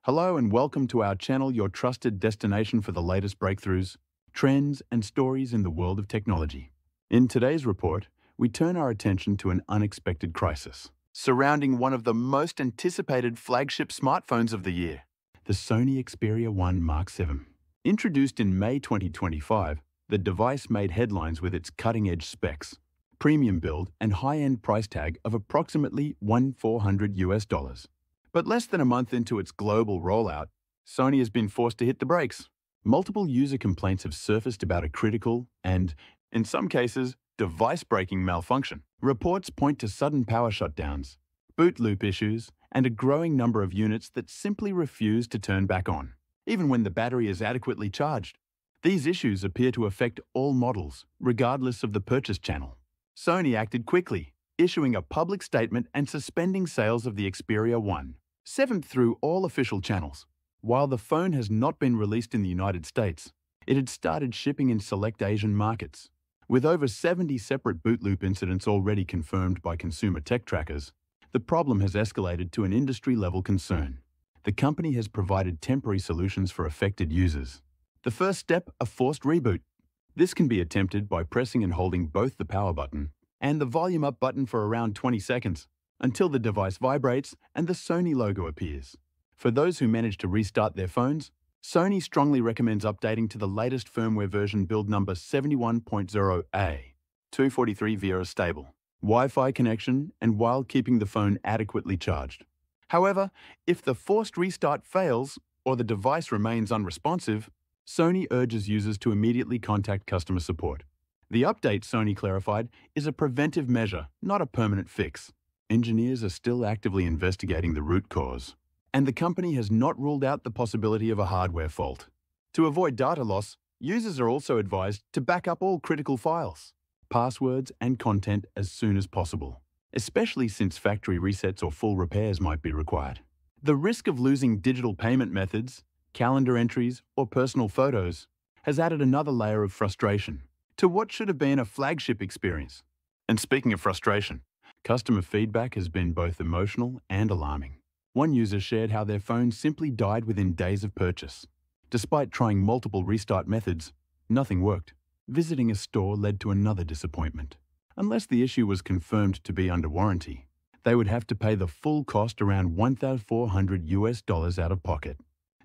Hello and welcome to our channel, your trusted destination for the latest breakthroughs, trends, and stories in the world of technology. In today's report, we turn our attention to an unexpected crisis surrounding one of the most anticipated flagship smartphones of the year, the Sony Xperia 1 Mark VII. Introduced in May 2025, the device made headlines with its cutting-edge specs, premium build, and high-end price tag of approximately $1,400. But less than a month into its global rollout, Sony has been forced to hit the brakes. Multiple user complaints have surfaced about a critical and, in some cases, device-breaking malfunction. Reports point to sudden power shutdowns, boot loop issues, and a growing number of units that simply refuse to turn back on, even when the battery is adequately charged. These issues appear to affect all models, regardless of the purchase channel. Sony acted quickly, issuing a public statement and suspending sales of the Xperia 1 VII through all official channels. While the phone has not been released in the United States, it had started shipping in select Asian markets. With over 70 separate boot loop incidents already confirmed by consumer tech trackers, the problem has escalated to an industry-level concern. The company has provided temporary solutions for affected users. The first step, a forced reboot. This can be attempted by pressing and holding both the power button and the volume up button for around 20 seconds, until the device vibrates and the Sony logo appears. For those who manage to restart their phones, Sony strongly recommends updating to the latest firmware version build number 71.0A, 243 via a stable Wi-Fi connection and while keeping the phone adequately charged. However, if the forced restart fails or the device remains unresponsive, Sony urges users to immediately contact customer support. The update, Sony clarified, is a preventive measure, not a permanent fix. Engineers are still actively investigating the root cause, and the company has not ruled out the possibility of a hardware fault. To avoid data loss, users are also advised to back up all critical files, passwords, and content as soon as possible, especially since factory resets or full repairs might be required. The risk of losing digital payment methods, calendar entries, or personal photos has added another layer of frustration to what should have been a flagship experience. And speaking of frustration, customer feedback has been both emotional and alarming. One user shared how their phone simply died within days of purchase. Despite trying multiple restart methods, nothing worked. Visiting a store led to another disappointment. Unless the issue was confirmed to be under warranty, they would have to pay the full cost, around $1,400 out of pocket.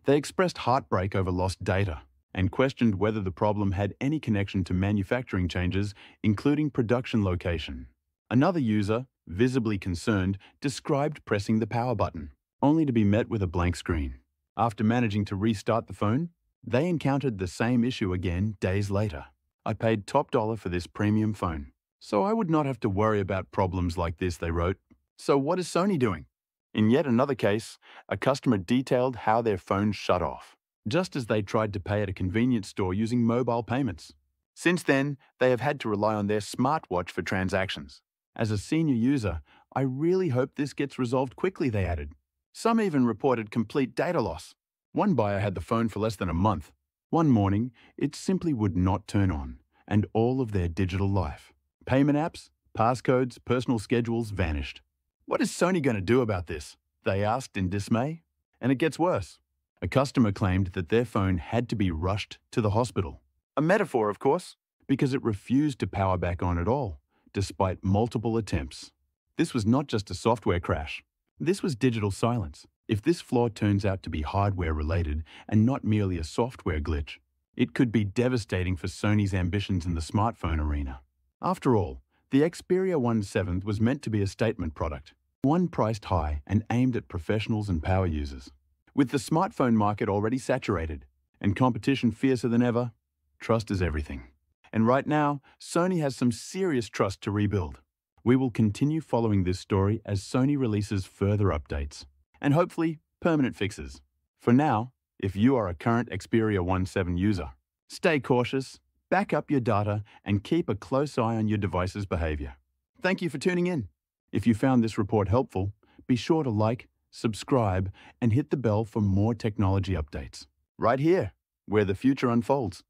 They expressed heartbreak over lost data and questioned whether the problem had any connection to manufacturing changes, including production location. Another user, visibly concerned, described pressing the power button, only to be met with a blank screen. After managing to restart the phone, they encountered the same issue again days later. "I paid top dollar for this premium phone, so I would not have to worry about problems like this," they wrote. So what is Sony doing? In yet another case, a customer detailed how their phone shut off, just as they tried to pay at a convenience store using mobile payments. Since then, they have had to rely on their smartwatch for transactions. "As a senior user, I really hope this gets resolved quickly," they added. Some even reported complete data loss. One buyer had the phone for less than a month. One morning, it simply would not turn on, and all of their digital life, payment apps, passcodes, personal schedules vanished. "What is Sony going to do about this?" they asked in dismay. And it gets worse. A customer claimed that their phone had to be rushed to the hospital. A metaphor, of course, because it refused to power back on at all, despite multiple attempts. This was not just a software crash. This was digital silence. If this flaw turns out to be hardware-related and not merely a software glitch, it could be devastating for Sony's ambitions in the smartphone arena. After all, the Xperia 1 VII was meant to be a statement product, one priced high and aimed at professionals and power users. With the smartphone market already saturated and competition fiercer than ever, trust is everything. And right now, Sony has some serious trust to rebuild. We will continue following this story as Sony releases further updates and hopefully permanent fixes. For now, if you are a current Xperia 1 VII user, stay cautious, back up your data, and keep a close eye on your device's behavior. Thank you for tuning in. If you found this report helpful, be sure to like, subscribe, and hit the bell for more technology updates. Right here, where the future unfolds.